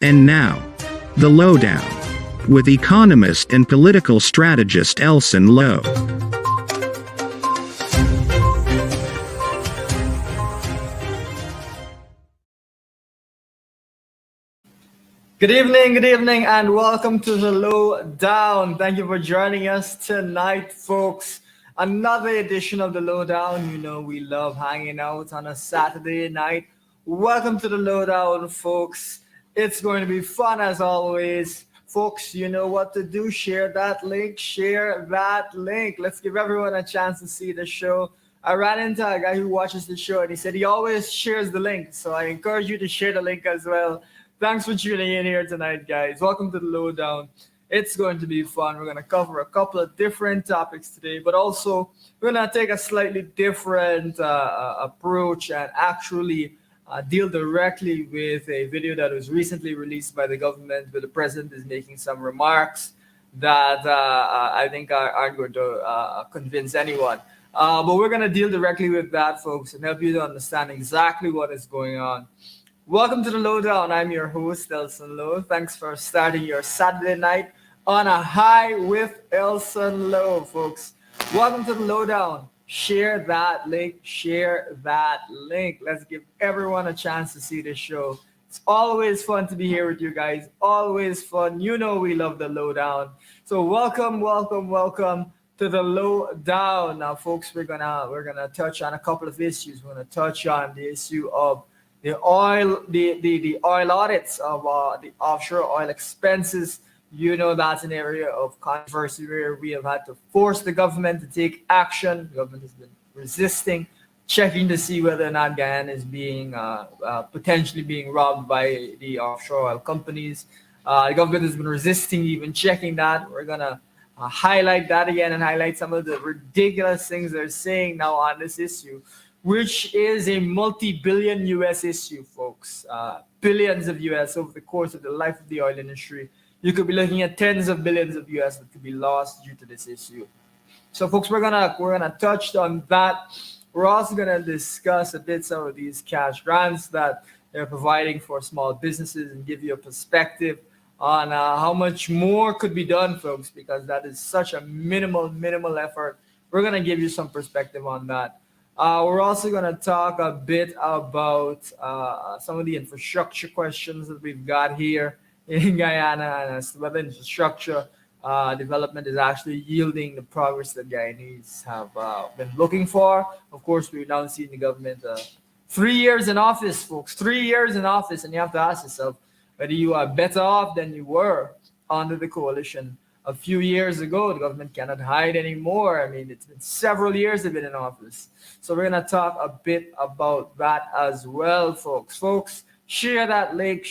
And now, the lowdown with economist and political strategist Elson Low. Good evening, and welcome to the Lowdown. Thank you for joining us tonight, folks. Another edition of the Lowdown. You know we love hanging out on a Saturday night. Welcome to the Lowdown, folks. It's going to be fun as always. Folks, you know what to do. Share that link. Let's give everyone a chance to see the show. I ran into a guy who watches the show and he said he always shares the link. So I encourage you to share the link as well. Thanks for tuning in here tonight, guys. Welcome to the Lowdown. It's going to be fun. We're going to cover a couple of different topics today, but also we're going to take a slightly different approach and actually deal directly with a video that was recently released by the government, where the president is making some remarks that I think aren't going to convince anyone. But we're going to deal directly with that, folks, and help you to understand exactly what is going on. Welcome to the Lowdown. I'm your host, Elson Low. Thanks for starting your Saturday night on a high with Elson Low, folks. Welcome to the Lowdown. Share that link. Let's give everyone a chance to see the show. It's always fun to be here with you guys. Always fun. You know we love the Lowdown. So welcome to the Lowdown. Now, folks, we're gonna touch on a couple of issues. We're gonna touch on the issue of the oil audits of the offshore oil expenses. You know that's an area of controversy where we have had to force the government to take action. The government has been resisting, checking to see whether or not Guyana is being potentially being robbed by the offshore oil companies. The government has been resisting even checking that. We're gonna highlight that again and highlight some of the ridiculous things they're saying now on this issue, which is a multi-billion US issue, folks. Billions of US over the course of the life of the oil industry. You could be looking at tens of billions of US that could be lost due to this issue. So, folks, we're gonna touch on that. We're also gonna discuss a bit some of these cash grants that they're providing for small businesses and give you a perspective on how much more could be done, folks, because that is such a minimal effort. We're gonna give you some perspective on that. We're also going to talk a bit about some of the infrastructure questions that we've got here in Guyana, and as to whether infrastructure development is actually yielding the progress that Guyanese have been looking for. Of course, we've now seen the government 3 years in office, folks, 3 years in office, and you have to ask yourself whether you are better off than you were under the coalition a few years ago. The government cannot hide anymore. I mean, it's been several years they've been in office. So we're going to talk a bit about that as well, folks. Folks, share that link.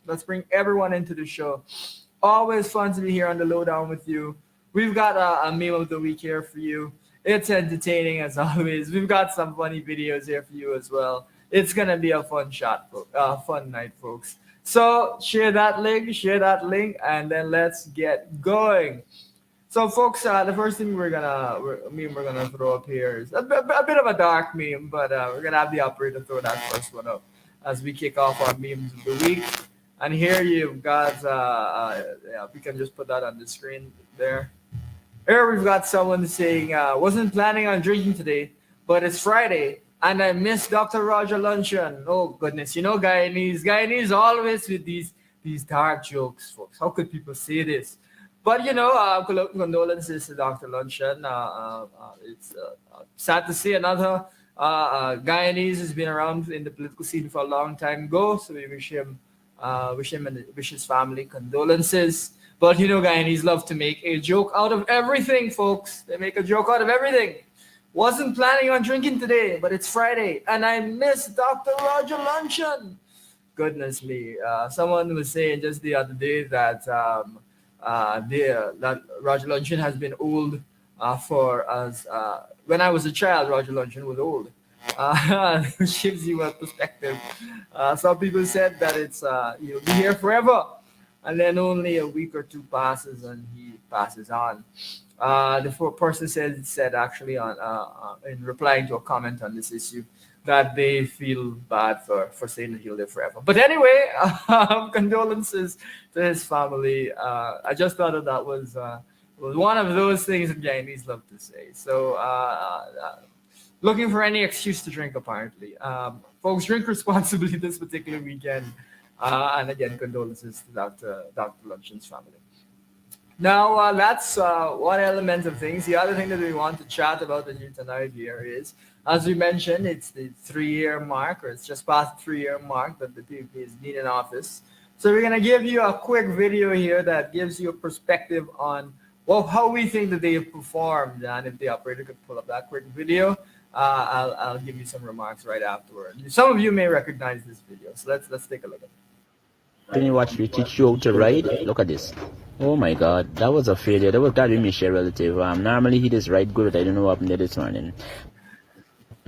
Let's bring everyone into the show. Always fun to be here on the Lowdown with you. We've got a meme of the week here for you. It's entertaining as always. We've got some funny videos here for you as well. It's going to be a fun night, folks. So share that link, and then let's get going. So, folks, the first thing we're gonna throw up here is a bit of a dark meme, but we're gonna have the operator throw that first one up as we kick off our memes of the week. And here you've got, we can just put that on the screen there. Here we've got someone saying, wasn't planning on drinking today, but it's Friday. And I miss Dr. Roger luncheon. Oh, goodness. You know, Guyanese always with these dark jokes, folks. How could people say this? But, you know, condolences to Dr. Luncheon. It's sad to see another Guyanese has been around in the political scene for a long time ago. So we wish him and wish his family condolences. But, you know, Guyanese love to make a joke out of everything, folks. They make a joke out of everything. Wasn't planning on drinking today, but it's Friday, and I miss Dr. Roger luncheon. Goodness me. Someone was saying just the other day that that Roger luncheon has been old for us. When I was a child, Roger luncheon was old. Which gives you a perspective. Some people said that it's he'll be here forever, and then only a week or two passes and he passes on. The person said actually on in replying to a comment on this issue that they feel bad for saying that he'll live forever. But anyway, condolences to his family. I just thought that was one of those things that Guyanese love to say. So looking for any excuse to drink, apparently. Folks, drink responsibly this particular weekend. And again, condolences to Dr. Lunchen's family. Now, that's one element of things. The other thing that we want to chat about with you tonight here is, as we mentioned, it's the 3-year mark, or it's just past the 3-year mark that the PPP has been in office. So we're going to give you a quick video here that gives you a perspective on how we think that they have performed. And if the operator could pull up that quick video, I'll give you some remarks right afterward. Some of you may recognize this video, so let's take a look at it. Can you watch me teach you how to ride? Look at this. Oh my god, that was a failure. That was gotta be my share relative. Normally he does ride good, but I don't know what happened there this morning.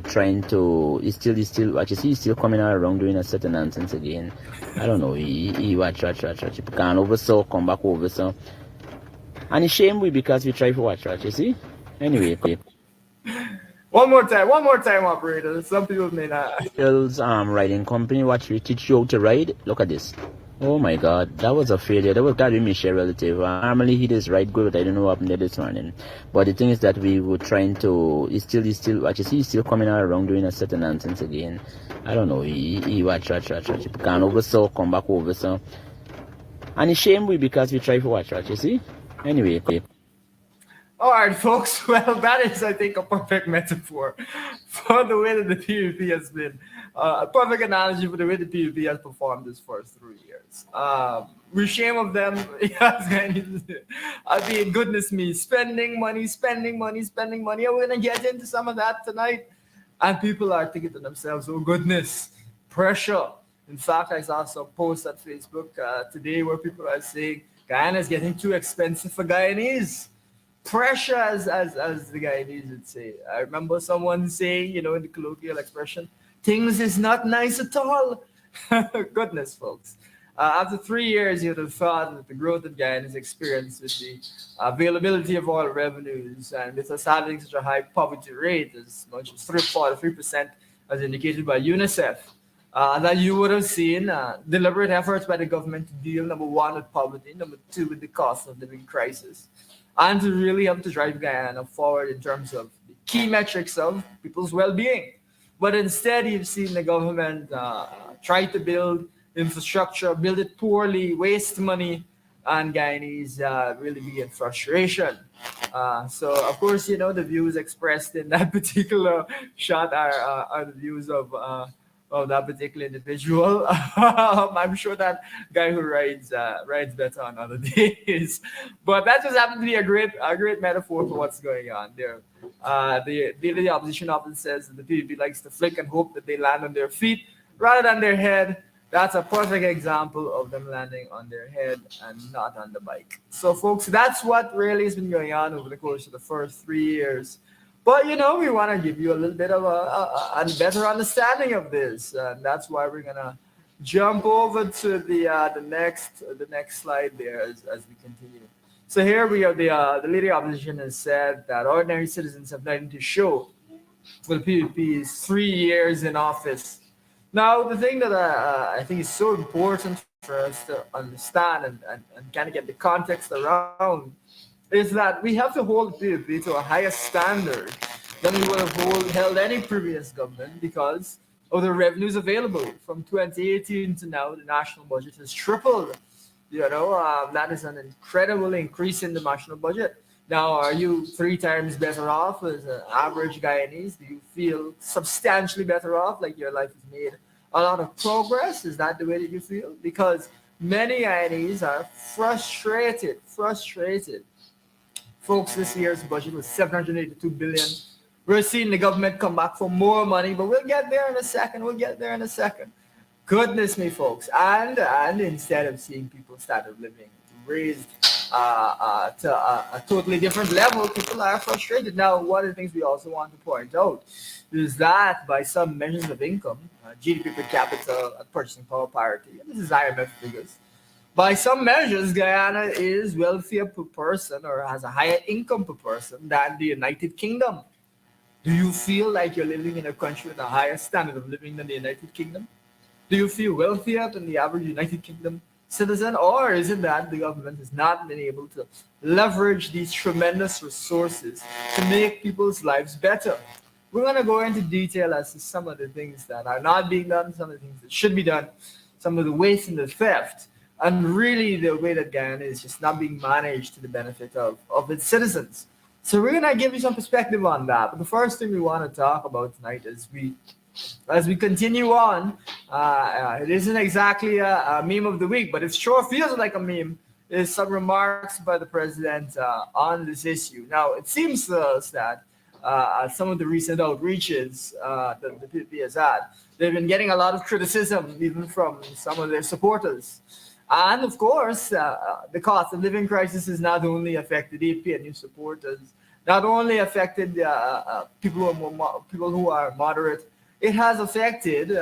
Trying to he's still watch, you see he's still coming out around doing a certain nonsense again. I don't know, he watch. He gone over so, come back over so. And it's shame we because we try to watch, you see? Anyway. One more time, operator. Some people may not. Riding company, watch me teach you how to ride. Look at this. Oh my god, that was a failure. That was gotta be my share relative. Normally he does ride good, but I don't know what happened there this morning. But the thing is that we were trying to he's still watch, you see he's still coming out around doing a certain nonsense again. I don't know, he watch. He gone over so, come back over so. And it's shame we because we try to watch, you see? Anyway. All right, folks. Well, that is, I think, a perfect metaphor for the way that the PVP has been, a perfect analogy for the way the PVP has performed this first 3 years. We're ashamed of them. I mean, goodness me, spending money. And we're going to get into some of that tonight. And people are thinking to themselves, oh, goodness, pressure. In fact, I saw some posts on Facebook today where people are saying Guyana is getting too expensive for Guyanese. Pressure, as the Guyanese would say. I remember someone saying, in the colloquial expression, things is not nice at all. Goodness, folks. After 3 years, you'd have thought that the growth that Guyana has experienced with the availability of oil revenues and with us having such a high poverty rate, as much as 43%, as indicated by UNICEF, that you would have seen deliberate efforts by the government to deal, number one, with poverty, number two, with the cost of living crisis, and to really help to drive Guyana forward in terms of the key metrics of people's well-being. But instead, you've seen the government try to build infrastructure, build it poorly, waste money, and Guyanese really be in frustration. So, of course, the views expressed in that particular shot are the views of that particular individual. I'm sure that guy who rides better on other days. But that just happened to be a great metaphor for what's going on there. The opposition often says that the PVP likes to flick and hope that they land on their feet rather than their head. That's a perfect example of them landing on their head and not on the bike. So, folks, that's what really has been going on over the course of the first 3 years. But, we want to give you a little bit of a better understanding of this. And that's why we're going to jump over to the next slide there as we continue. So here we have the leader opposition has said that ordinary citizens have nothing to show for the PVP's 3 years in office. Now, the thing that I think is so important for us to understand and kind of get the context around is that we have to hold the PVP to a higher standard than we would have held any previous government because of the revenues available. From 2018 to now, the national budget has tripled. That is an incredible increase in the national budget. Now, are you 3 times better off as an average Guyanese? Do you feel substantially better off, like your life has made a lot of progress? Is that the way that you feel? Because many Guyanese are frustrated. Folks, this year's budget was $782 billion. We're seeing the government come back for more money, but we'll get there in a second. Goodness me, folks. And instead of seeing people's standard of living raised to a totally different level, people are frustrated. Now, one of the things we also want to point out is that by some measures of income, GDP per capita and purchasing power parity, and this is IMF figures, by some measures, Guyana is wealthier per person or has a higher income per person than the United Kingdom. Do you feel like you're living in a country with a higher standard of living than the United Kingdom? Do you feel wealthier than the average United Kingdom citizen? Or is it that the government has not been able to leverage these tremendous resources to make people's lives better? We're going to go into detail as to some of the things that are not being done, some of the things that should be done, some of the waste and the theft, and really the way that Guyana is just not being managed to the benefit of its citizens. So we're going to give you some perspective on that. But the first thing we want to talk about tonight is as we continue on, it isn't exactly a meme of the week, but it sure feels like a meme, is some remarks by the president on this issue. Now, it seems to us that some of the recent outreaches that the PPP has had, they've been getting a lot of criticism, even from some of their supporters. And of course, the cost of living crisis has not only affected AP and new supporters, not only affected people who are moderate, it has affected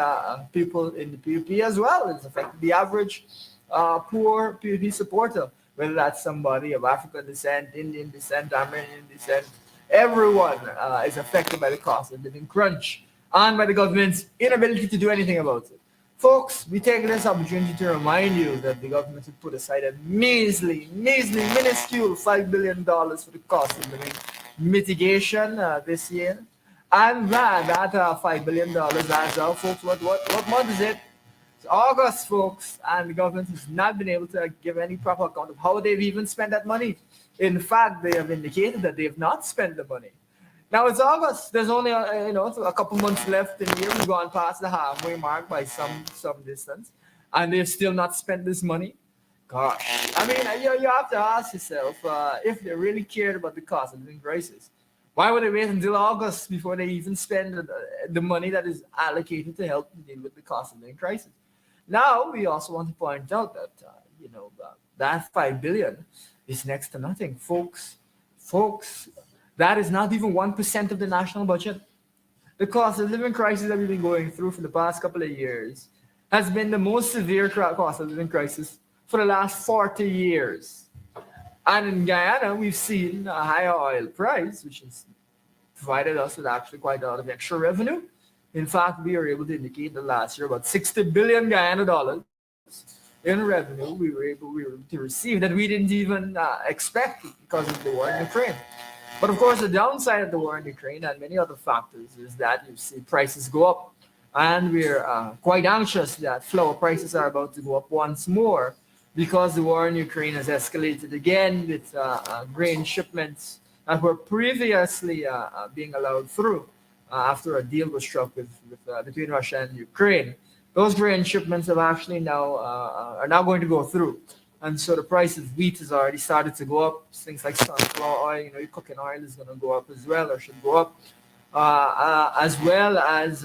people in the PUP as well. It's affected the average poor PUP supporter, whether that's somebody of African descent, Indian descent, Armenian descent. Everyone is affected by the cost of living crunch and by the government's inability to do anything about it. Folks, we take this opportunity to remind you that the government has put aside a measly, minuscule $5 billion for the cost of living mitigation this year. And that $5 billion adds up, folks. What month is it? It's August, folks, and the government has not been able to give any proper account of how they've even spent that money. In fact, they have indicated that they have not spent the money. Now it's August. There's only a couple months left in the year. We've gone past the halfway mark by some distance, and they've still not spent this money. Gosh, I mean, you have to ask yourself if they really cared about the cost of living crisis. Why would they wait until August before they even spend the money that is allocated to help deal with the cost of living crisis? Now, we also want to point out that that $5 billion is next to nothing, folks. That is not even 1% of the national budget. The cost of living crisis that we've been going through for the past couple of years has been the most severe cost of living crisis for the last 40 years. And in Guyana, we've seen a higher oil price, which has provided us with actually quite a lot of extra revenue. In fact, we were able to indicate that last year about 60 billion Guyana dollars in revenue we were able to receive that we didn't even expect because of the war in Ukraine. But of course, the downside of the war in Ukraine and many other factors is that you see prices go up. And we're quite anxious that flour prices are about to go up once more because the war in Ukraine has escalated again with grain shipments that were previously being allowed through after a deal was struck between Russia and Ukraine. Those grain shipments have actually are now going to go through. And so the price of wheat has already started to go up. Things like sunflower oil, your cooking oil is going to go up as well, or should go up, as well as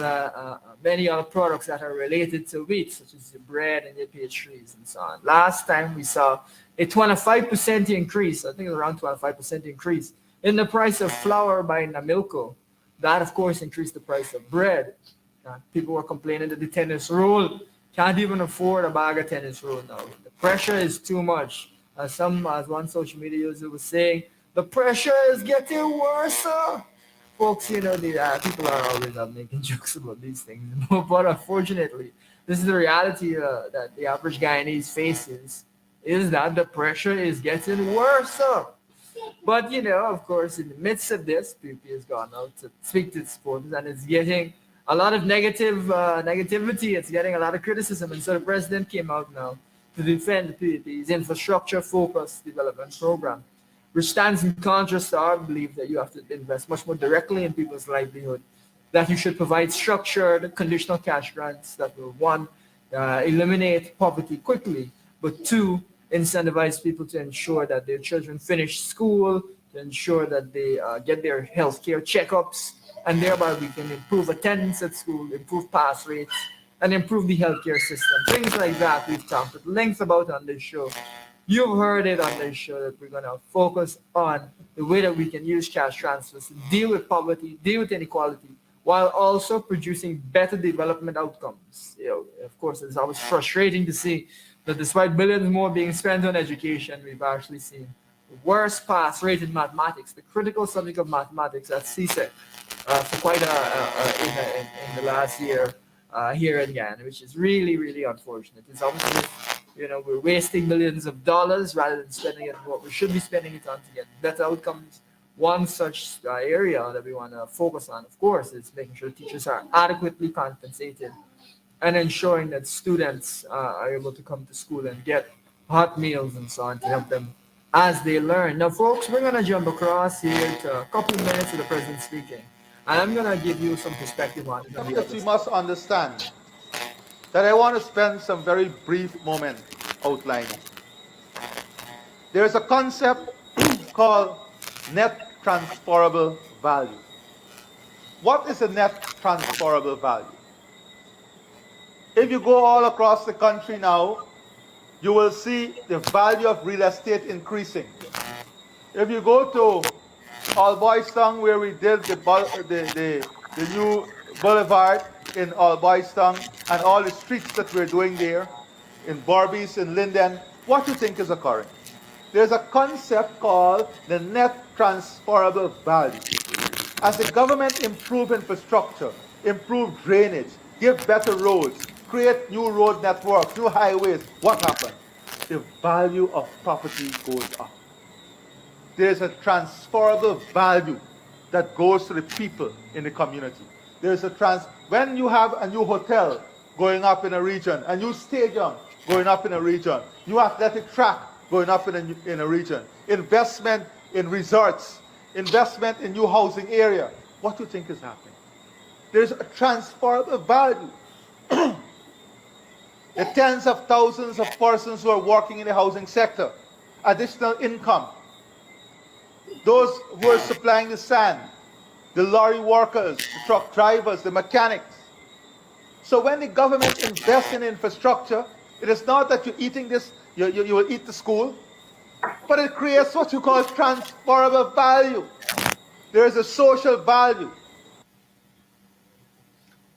many other products that are related to wheat, such as your bread and your pastries and so on. Last time we saw a 25% increase, I think it was around 25% increase in the price of flour by Namilco. That, of course, increased the price of bread. People were complaining that the tennis roll can't even afford a bag of tennis roll now. The pressure is too much. As one social media user was saying, the pressure is getting worse. Folks, the people are always making jokes about these things. But unfortunately, this is the reality that the average Guyanese faces, is that the pressure is getting worse. But, of course, in the midst of this, PP has gone out to speak to its supporters, and it's getting a lot of negativity. It's getting a lot of criticism. And so the president came out now to defend the PPP's infrastructure-focused development program, which stands in contrast to our belief that you have to invest much more directly in people's livelihood, that you should provide structured, conditional cash grants that will, one, eliminate poverty quickly, but two, incentivize people to ensure that their children finish school, to ensure that they get their healthcare checkups, and thereby we can improve attendance at school, improve pass rates, and improve the healthcare system. Things like that we've talked at length about on this show. You've heard it on this show that we're going to focus on the way that we can use cash transfers to deal with poverty, deal with inequality, while also producing better development outcomes. Of course, it's always frustrating to see that despite billions more being spent on education, we've actually seen worst pass rate in mathematics, the critical subject of mathematics at CSEC for quite in the last year here in Ghana, which is really, really unfortunate. It's almost as if, we're wasting millions of dollars rather than spending it what we should be spending it on to get better outcomes. One such area that we want to focus on, of course, is making sure teachers are adequately compensated and ensuring that students are able to come to school and get hot meals and so on to help them as they learn. Now, folks, we're going to jump across here to a couple of minutes of the president speaking. And I'm going to give you some perspective on it. That we must understand that I want to spend some very brief moment outlining. There is a concept called net transferable value. What is a net transferable value? If you go all across the country now, you will see the value of real estate increasing. If you go to All Boys Town, where we did the new boulevard in All Boys Town and all the streets that we're doing there, in Barbies, in Linden, what do you think is occurring? There's a concept called the net transferable value. As the government improve infrastructure, improve drainage, give better roads, create new road networks, new highways, what happens? The value of property goes up. There's a transferable value that goes to the people in the community. When you have a new hotel going up in a region, a new stadium going up in a region, new athletic track going up in a region, investment in resorts, investment in new housing area, what do you think is happening? There's a transferable value. The tens of thousands of persons who are working in the housing sector, additional income. Those who are supplying the sand, the lorry workers, the truck drivers, the mechanics. So when the government invests in infrastructure, it is not that you're eating this, you will eat the school, but it creates what you call transferable value. There is a social value.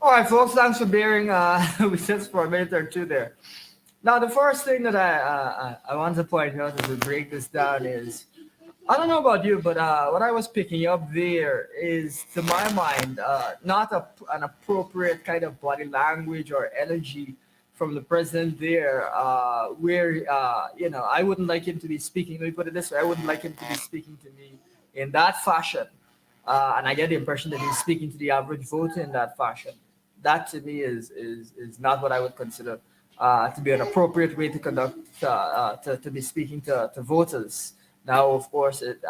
All right, folks, thanks for bearing with us for a minute or two there. Now, the first thing that I want to point out as we break this down is, I don't know about you, but what I was picking up there is, to my mind, not an appropriate kind of body language or energy from the president there, where, I wouldn't like him to be speaking, let me put it this way, I wouldn't like him to be speaking to me in that fashion. And I get the impression that he's speaking to the average voter in that fashion. That to me is not what I would consider to be an appropriate way to conduct, to be speaking to voters. Now, of course, it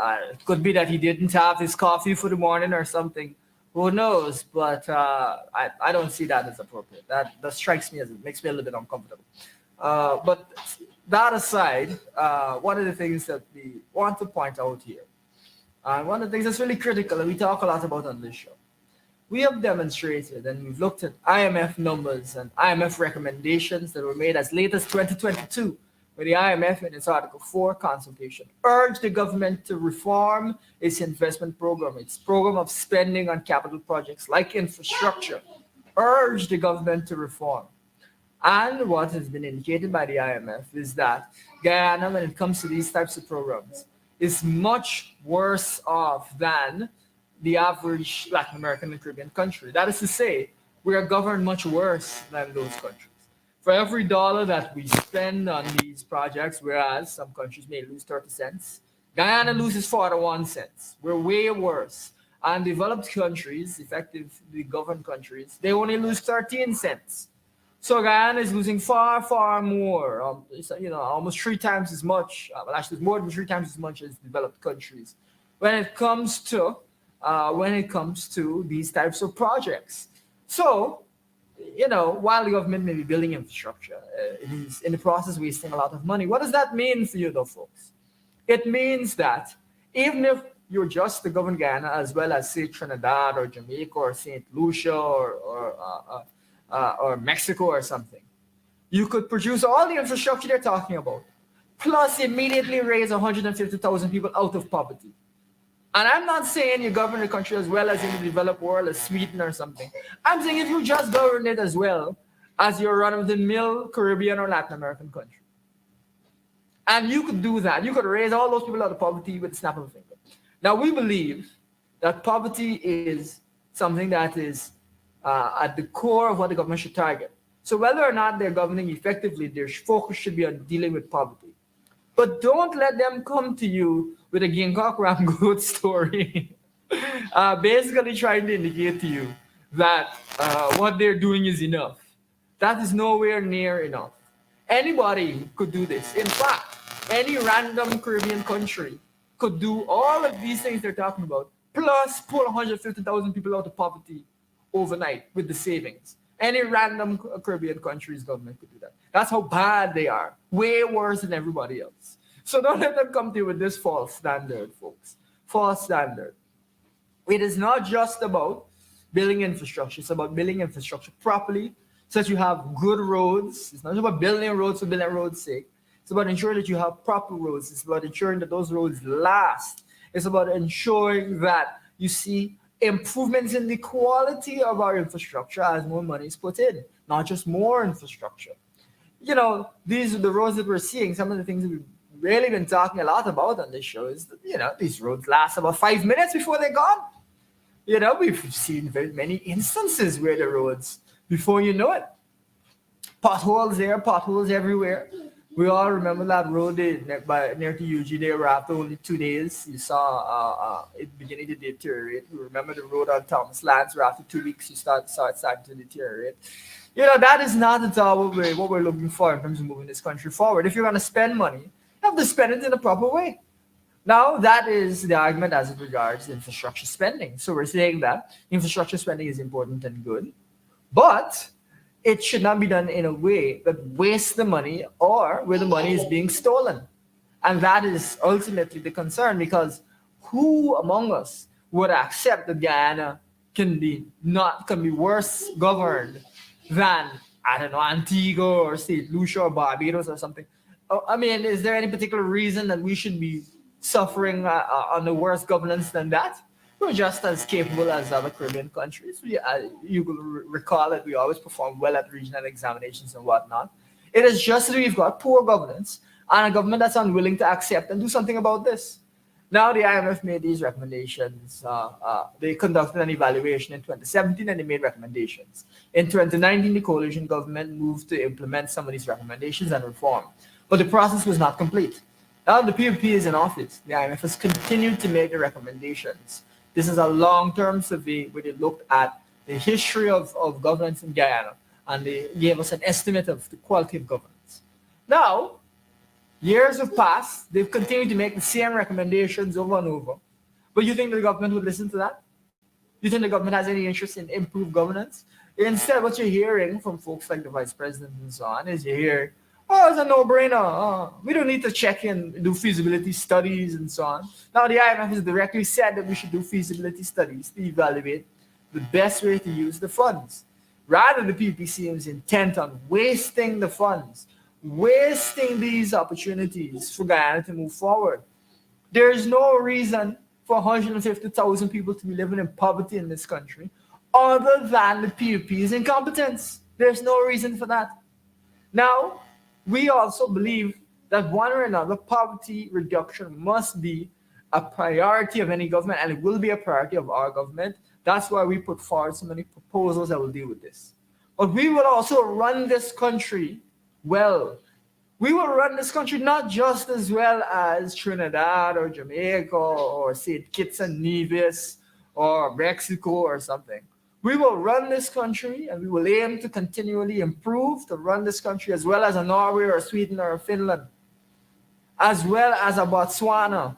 could be that he didn't have his coffee for the morning or something. Who knows? But I don't see that as appropriate. That strikes me as, it makes me a little bit uncomfortable. But that aside, one of the things that we want to point out here, one of the things that's really critical, and we talk a lot about on this show, we have demonstrated and we've looked at IMF numbers and IMF recommendations that were made as late as 2022, where the IMF in its Article 4 consultation urged the government to reform its investment program, its program of spending on capital projects like infrastructure, urged the government to reform. And what has been indicated by the IMF is that Guyana, when it comes to these types of programs, is much worse off than the average Latin American and Caribbean country. That is to say, we are governed much worse than those countries. For every dollar that we spend on these projects, whereas some countries may lose 30 cents, Guyana loses 41 cents. We're way worse. And developed countries, effectively governed countries, they only lose 13 cents. So Guyana is losing far, far more, almost 3 times as much, actually more than 3 times as much as developed countries when it comes to these types of projects. So, while the government may be building infrastructure, it is in the process wasting a lot of money. What does that mean for you, though, folks? It means that even if you're just to govern Guyana, as well as, say, Trinidad or Jamaica or St. Lucia or Mexico or something, you could produce all the infrastructure they're talking about, plus immediately raise 150,000 people out of poverty. And I'm not saying you govern the country as well as in the developed world, as Sweden or something. I'm saying if you just govern it as well as your run-of-the-mill Caribbean or Latin American country. And you could do that. You could raise all those people out of poverty with a snap of a finger. Now, we believe that poverty is something that is at the core of what the government should target. So whether or not they're governing effectively, their focus should be on dealing with poverty. But don't let them come to you with a Ginkgo ram goat story, basically trying to indicate to you that what they're doing is enough. That is nowhere near enough. Anybody could do this. In fact, any random Caribbean country could do all of these things they're talking about, plus pull 150,000 people out of poverty overnight with the savings. Any random Caribbean country's government could do that. That's how bad they are. Way worse than everybody else. So don't let them come to you with this false standard, folks. False standard. It is not just about building infrastructure. It's about building infrastructure properly so that you have good roads. It's not about building roads for building roads' sake. It's about ensuring that you have proper roads. It's about ensuring that those roads last. It's about ensuring that you see improvements in the quality of our infrastructure as more money is put in, not just more infrastructure. You know, these are the roads that we're seeing. Some of the things that we've really been talking a lot about on this show is that, you know, these roads last about 5 minutes before they're gone. You know, we've seen very many instances where the roads, before you know it, potholes there, potholes everywhere. We all remember that road near to UG there where after only 2 days you saw it beginning to deteriorate. We remember the road on Thomas Lands where after 2 weeks you saw it starting to deteriorate. You know, that is not at all what we're looking for in terms of moving this country forward. If you're going to spend money, you have to spend it in a proper way. Now, that is the argument as it regards infrastructure spending. So we're saying that infrastructure spending is important and good, but it should not be done in a way that wastes the money or where the money is being stolen. And that is ultimately the concern, because who among us would accept that Guyana can be worse governed than, I don't know, Antigua or St. Lucia or Barbados or something? I mean, is there any particular reason that we should be suffering on the worse governance than that? We're just as capable as other Caribbean countries. You will recall that we always perform well at regional examinations and whatnot. It is just that we've got poor governance and a government that's unwilling to accept and do something about this. Now, the IMF made these recommendations. They conducted an evaluation in 2017 and they made recommendations. In 2019, the coalition government moved to implement some of these recommendations and reform. But the process was not complete. Now the PPP is in office. The IMF has continued to make the recommendations. This is a long-term survey where they looked at the history of governance in Guyana, and they gave us an estimate of the quality of governance. Now, years have passed. They've continued to make the same recommendations over and over. But you think the government would listen to that? You think the government has any interest in improved governance? Instead, what you're hearing from folks like the vice president and so on is you hear, oh, it's a no-brainer. We don't need to check in, do feasibility studies and so on. Now, the IMF has directly said that we should do feasibility studies to evaluate the best way to use the funds. Rather, the PPP seems intent on wasting the funds, wasting these opportunities for Guyana to move forward. There is no reason for 150,000 people to be living in poverty in this country other than the PPP's incompetence. There's no reason for that. Now, we also believe that one or another poverty reduction must be a priority of any government, and it will be a priority of our government. That's why we put forward so many proposals that will deal with this. But we will also run this country well. We will run this country not just as well as Trinidad or Jamaica or St. Kitts and Nevis or Mexico or something. We will run this country, and we will aim to continually improve to run this country as well as a Norway or a Sweden or a Finland, as well as a Botswana.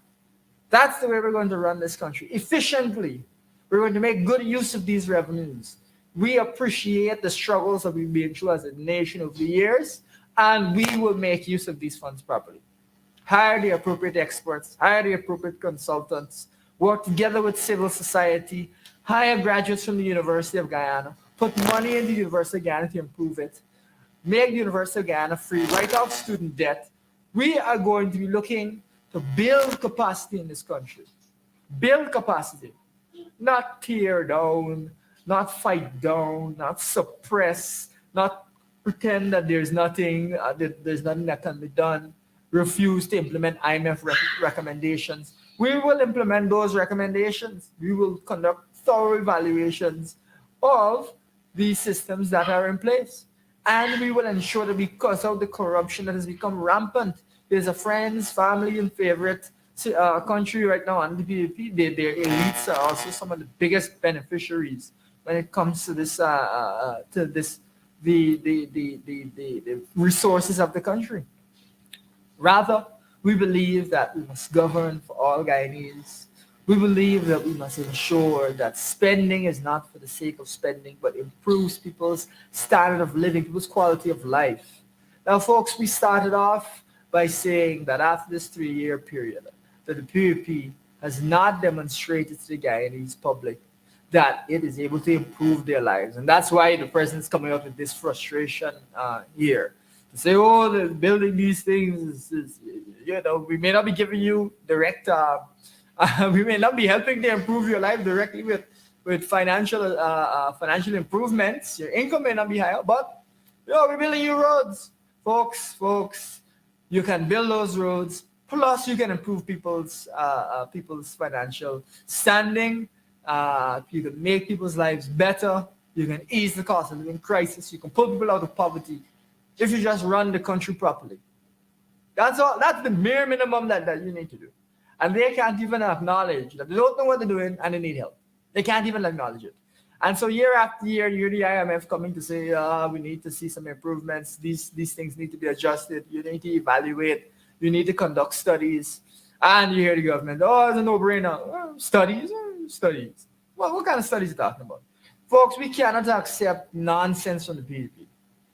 That's the way we're going to run this country efficiently. We're going to make good use of these revenues. We appreciate the struggles that we've been through as a nation over the years, and we will make use of these funds properly. Hire the appropriate experts, hire the appropriate consultants, work together with civil society, hire graduates from the University of Guyana, put money into the University of Guyana to improve it, make the University of Guyana free, write off student debt. We are going to be looking to build capacity in this country. Build capacity, not tear down, not fight down, not suppress, not pretend that there's nothing that can be done. refuse to implement IMF recommendations. We will implement those recommendations. We will conduct thorough evaluations of these systems that are in place. And we will ensure that we cut out the corruption that has become rampant. There's a friends, family, and favorite country right now under the PVP. Their elites are also some of the biggest beneficiaries when it comes to this, the resources of the country. Rather, we believe that we must govern for all Guyanese. We believe that we must ensure that spending is not for the sake of spending, but improves people's standard of living, people's quality of life. Now, folks, we started off by saying that after this 3-year period, that the PVP has not demonstrated to the Guyanese public that it is able to improve their lives. And that's why the president's coming up with this frustration here. To say, oh, they're building these things, we may not be giving you direct, we may not be helping to improve your life directly with financial improvements. Your income may not be higher, but we're building you roads. Folks, you can build those roads, plus you can improve people's financial standing. You can make people's lives better. You can ease the cost of living crisis. You can pull people out of poverty if you just run the country properly. That's all. That's the mere minimum that you need to do. And they can't even acknowledge that they don't know what they're doing and they need help. They can't even acknowledge it. And so year after year, you hear the IMF coming to say, we need to see some improvements. These things need to be adjusted. You need to evaluate. You need to conduct studies. And you hear the government, it's a no-brainer. Studies. Well, what kind of studies are you talking about? Folks, we cannot accept nonsense from the PVP.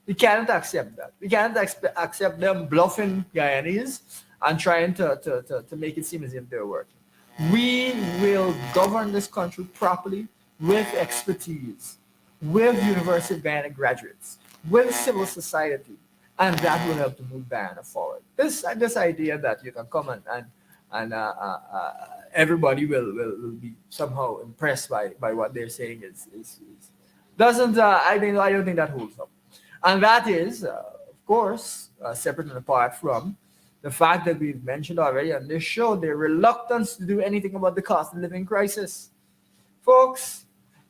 We cannot accept that. We cannot accept them bluffing Guyanese and trying to make it seem as if they're working. We will govern this country properly with expertise, with University of Guyana graduates, with civil society, and that will help to move Guyana forward. This idea that you can come and everybody will be somehow impressed by what they're saying I don't think that holds up. And that is, of course, separate and apart from the fact that we've mentioned already on this show, their reluctance to do anything about the cost of living crisis. Folks,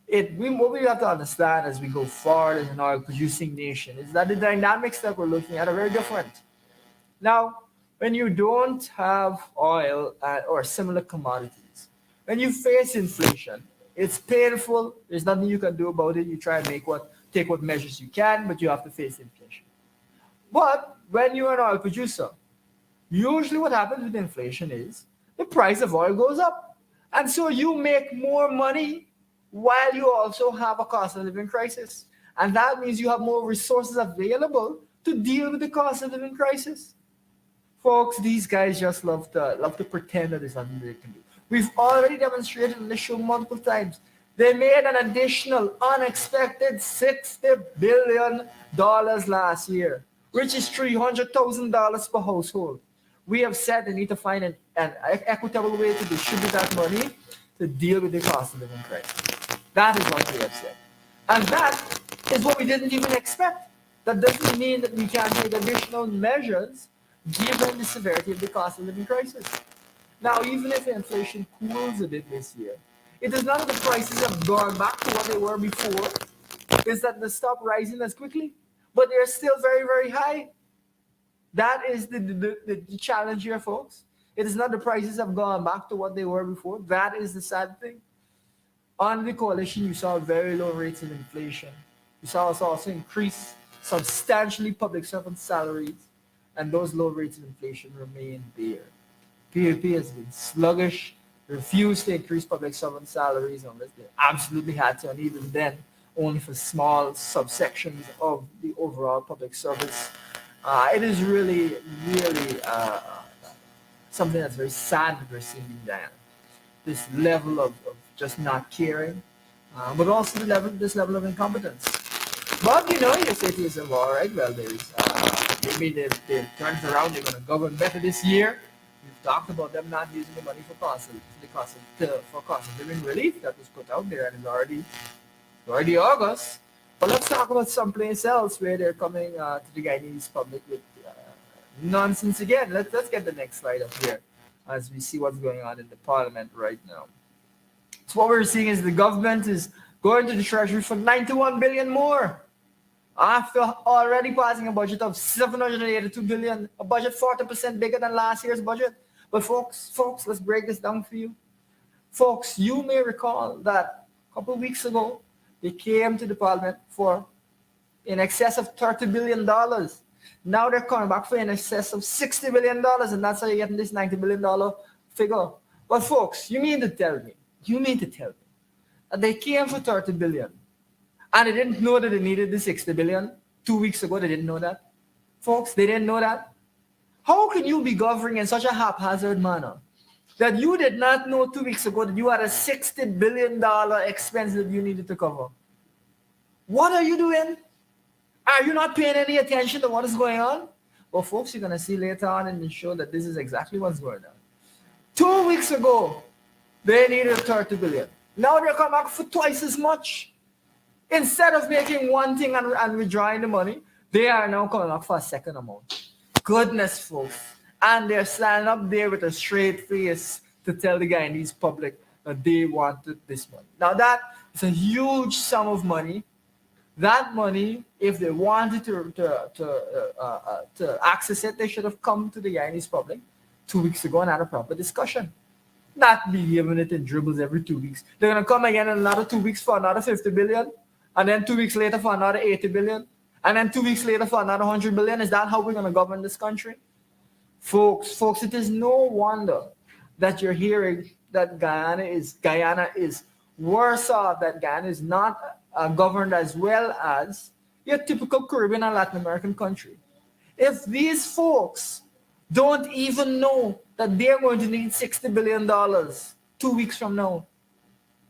what we have to understand as we go forward as an oil-producing nation is that the dynamics that we're looking at are very different. Now, when you don't have oil or similar commodities, when you face inflation, it's painful. There's nothing you can do about it. You try and take what measures you can, but you have to face inflation. But when you're an oil producer, usually what happens with inflation is the price of oil goes up. And so you make more money while you also have a cost of living crisis. And that means you have more resources available to deal with the cost of living crisis. Folks, these guys just love to pretend that there's nothing they can do. We've already demonstrated on this show multiple times. They made an additional unexpected $60 billion last year, which is $300,000 per household. We have said they need to find an equitable way to distribute that money to deal with the cost of living crisis. That is what we have said. And that is what we didn't even expect. That doesn't mean that we can't take additional measures given the severity of the cost of living crisis. Now, even if inflation cools a bit this year, it is not that the prices have gone back to what they were before. It's that they stopped rising as quickly, but they're still very, very high. That is the challenge here, folks. It is not the prices have gone back to what they were before. That is the sad thing. On the coalition, you saw very low rates of inflation. You saw us also increase substantially public servant salaries, and those low rates of inflation remain there. PVP has been sluggish, refused to increase public servant salaries unless they absolutely had to, and even then, only for small subsections of the overall public service. It is really something that's very sad that we're seeing in Guyana. This level of just not caring, but also this level of incompetence. But you say to yourself, all right, well, maybe they've turned it around, they're going to govern better this year. We've talked about them not using the money for cost of living relief that was put out there, and it's already August. But let's talk about someplace else where they're coming to the Guyanese public with nonsense again. Let's get the next slide up here as we see what's going on in the parliament right now. So what we're seeing is the government is going to the treasury for 91 billion more after already passing a budget of 782 billion, a budget 40% bigger than last year's budget. But folks, let's break this down for you. Folks, you may recall that a couple of weeks ago, they came to the parliament for in excess of $30 billion. Now they're coming back for in excess of $60 billion, and that's how you're getting this $90 billion figure. But folks, you mean to tell me that they came for 30 billion and they didn't know that they needed the 60 billion 2 weeks ago? They didn't know that. Folks, they didn't know that. How can you be governing in such a haphazard manner that you did not know 2 weeks ago that you had a $60 billion expense that you needed to cover? What are you doing? Are you not paying any attention to what is going on? Well, folks, you're going to see later on in the show that this is exactly what's going on. 2 weeks ago, they needed 30 billion. Now they're coming back for twice as much. Instead of making one thing and withdrawing the money, they are now coming back for a second amount. Goodness, folks. And they're standing up there with a straight face to tell the Guyanese public that they wanted this money. Now that is a huge sum of money. That money, if they wanted to access it, they should have come to the Guyanese public 2 weeks ago and had a proper discussion. Not be giving it in dribbles every 2 weeks. They're going to come again in another 2 weeks for another 50 billion, and then 2 weeks later for another 80 billion, and then 2 weeks later for another 100 billion. Is that how we're going to govern this country? Folks, it is no wonder that you're hearing that Guyana is worse off, that Guyana is not governed as well as your typical Caribbean and Latin American country. If these folks don't even know that they're going to need $60 billion 2 weeks from now,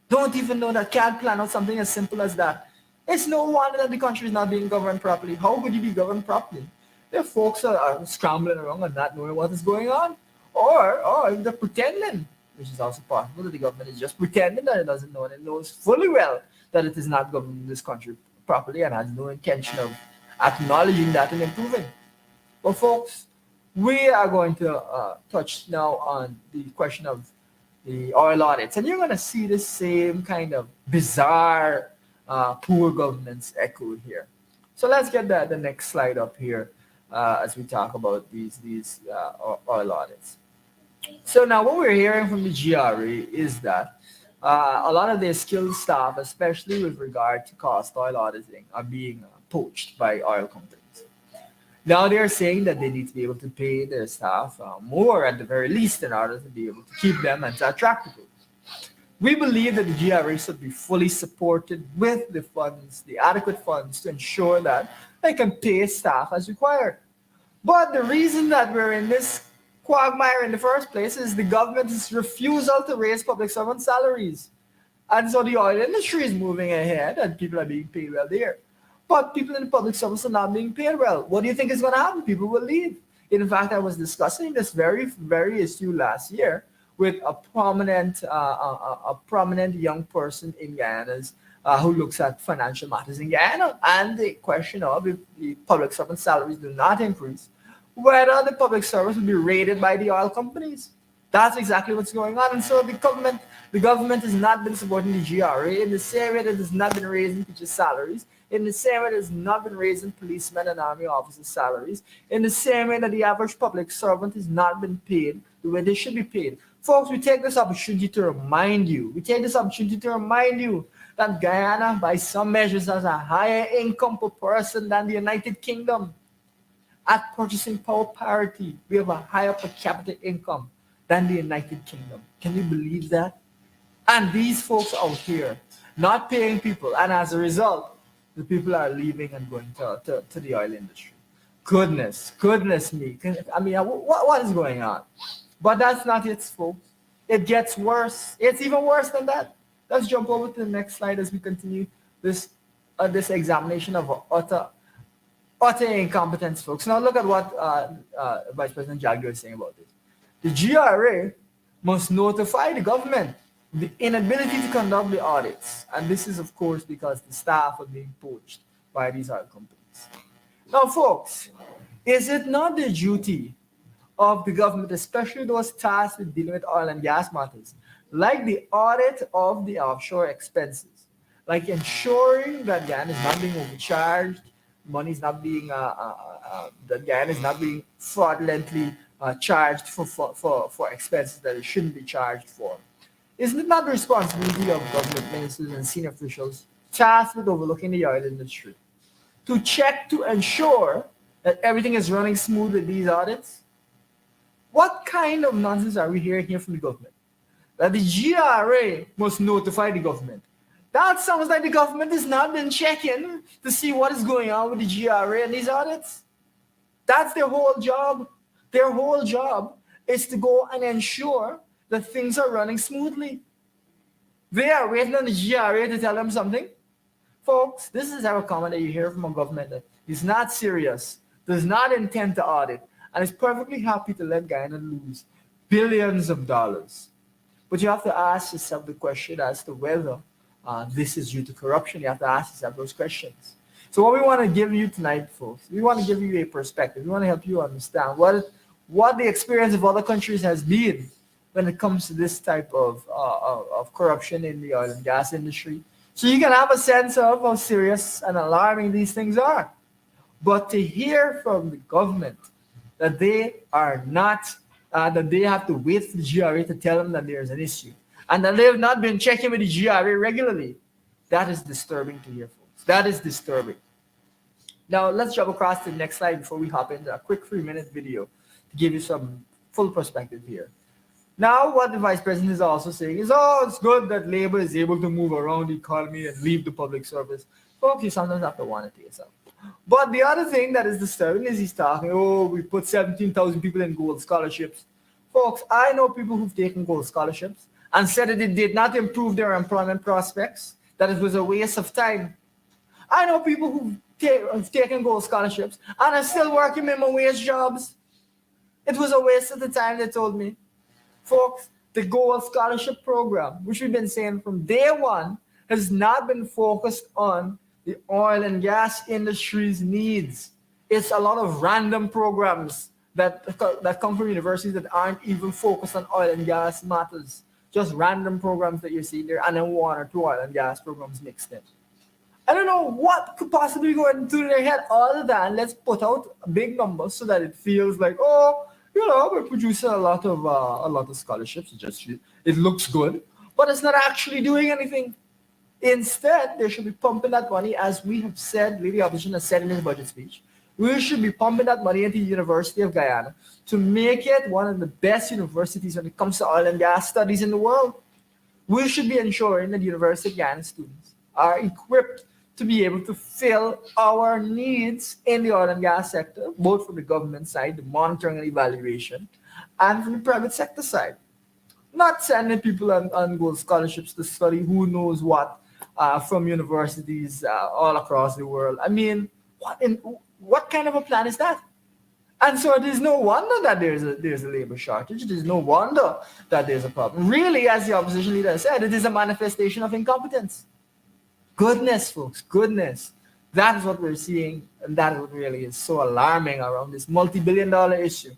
don't even know that, can't plan out something as simple as that, it's no wonder that the country is not being governed properly. How could you be governed properly? Their folks are scrambling around and not knowing what is going on, or they're pretending, which is also possible that the government is just pretending that it doesn't know, and it knows fully well that it is not governing this country properly and has no intention of acknowledging that and improving. But folks, we are going to touch now on the question of the oil audits, and you're going to see the same kind of bizarre poor governance echoed here. So let's get the next slide up here as we talk about these oil audits. So now what we're hearing from the GRA is that a lot of their skilled staff, especially with regard to cost oil auditing, are being poached by oil companies. Now they're saying that they need to be able to pay their staff more at the very least in order to be able to keep them and to attract people. We believe that the GRA should be fully supported with the funds, the adequate funds, to ensure that they can pay staff as required. But the reason that we're in this quagmire in the first place is the government's refusal to raise public servant salaries. And so the oil industry is moving ahead and people are being paid well there. But people in the public service are not being paid well. What do you think is going to happen? People will leave. In fact, I was discussing this very issue last year with a prominent young person in Guyana who looks at financial matters in Guyana, and the question of if the public servant salaries do not increase, whether the public service will be raided by the oil companies. That's exactly what's going on. And so the government has not been supporting the GRA in the same way that it has not been raising teachers' salaries, in the same way that it has not been raising policemen and army officers' salaries, in the same way that the average public servant has not been paid the way they should be paid. Folks, we take this opportunity to remind you that Guyana, by some measures, has a higher income per person than the United Kingdom. At purchasing power parity, we have a higher per capita income than the United Kingdom. Can you believe that? And these folks out here not paying people, and as a result, the people are leaving and going to the oil industry. Goodness me. What is going on? But that's not it, folks. It gets worse. It's even worse than that. Let's jump over to the next slide as we continue this examination of utter incompetence, folks. Now look at what Vice President Jagger is saying about this. The GRA must notify the government the inability to conduct the audits. And this is, of course, because the staff are being poached by these oil companies. Now, folks, Is it not the duty of the government, especially those tasked with dealing with oil and gas matters, like the audit of the offshore expenses, like ensuring that Guyana is not being overcharged, money is not being, that Guyana is not being fraudulently charged for expenses that it shouldn't be charged for? Isn't it not the responsibility of government ministers and senior officials tasked with overlooking the oil industry to check to ensure that everything is running smooth with these audits? What kind of nonsense are we hearing here from the government? That the GRA must notify the government. That sounds like the government has not been checking to see what is going on with the GRA and these audits. That's their whole job. Their whole job is to go and ensure that things are running smoothly. They are waiting on the GRA to tell them something. Folks, this is our comment that you hear from a government that is not serious, does not intend to audit, and is perfectly happy to let Guyana lose billions of dollars. But you have to ask yourself the question as to whether this is due to corruption. You have to ask yourself those questions. So what we want to give you tonight, folks, we want to give you a perspective. We want to help you understand what the experience of other countries has been when it comes to this type of corruption in the oil and gas industry. So you can have a sense of how serious and alarming these things are. But to hear from the government that they are not, that they have to wait for the GRA to tell them that there's an issue, and that they have not been checking with the GRA regularly, that is disturbing to hear, folks. That is disturbing. Now, let's jump across to the next slide before we hop into a quick 3-minute video to give you some full perspective here. Now, what the Vice President is also saying is, oh, it's good that labor is able to move around the economy and leave the public service. Folks, you sometimes have to want it to yourself. But the other thing that is disturbing is he's talking, oh, we put 17,000 people in gold scholarships. Folks, I know people who've taken gold scholarships and said that it did not improve their employment prospects, that it was a waste of time. I know people who've taken gold scholarships and are still working minimum wage jobs. It was a waste of the time, they told me. Folks, the gold scholarship program, which we've been saying from day one, has not been focused on the oil and gas industry's needs. It's a lot of random programs that come from universities that aren't even focused on oil and gas matters. Just random programs that you see there, and then 1 or 2 oil and gas programs mixed in. I don't know what could possibly go into their head other than let's put out big numbers so that it feels like, oh, you know, we're producing a lot of scholarships. It looks good, but it's not actually doing anything. Instead, they should be pumping that money, as we have said, Lady Opposition has said in his budget speech. We should be pumping that money into the University of Guyana to make it one of the best universities when it comes to oil and gas studies in the world. We should be ensuring that the University of Guyana students are equipped to be able to fill our needs in the oil and gas sector, both from the government side, the monitoring and evaluation, and from the private sector side. Not sending people on gold scholarships to study who knows what from universities all across the world. I mean, what kind of a plan is that? And so it is no wonder that there's a labor shortage. It is no wonder that there's a problem. Really, as the opposition leader said, it is a manifestation of incompetence. Goodness, folks, goodness. That is what we're seeing, and that is what really is so alarming around this multi-billion-dollar issue.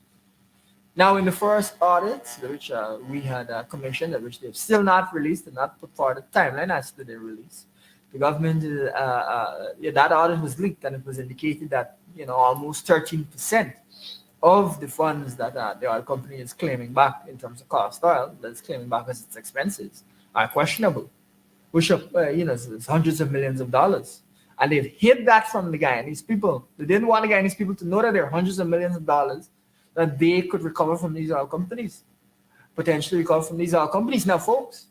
Now, in the first audit, which we had commissioned, which they've still not released and not put forward a timeline as to their release, the government, that audit was leaked, and it was indicated that, you know, almost 13% of the funds that the oil company is claiming back in terms of cost oil, that it's claiming back as its expenses, are questionable, which are, you know, it's hundreds of millions of dollars. And they've hid that from the Guyanese people. They didn't want the Guyanese people to know that there are hundreds of millions of dollars that they could recover from these oil companies, potentially recover from these oil companies. Now, folks,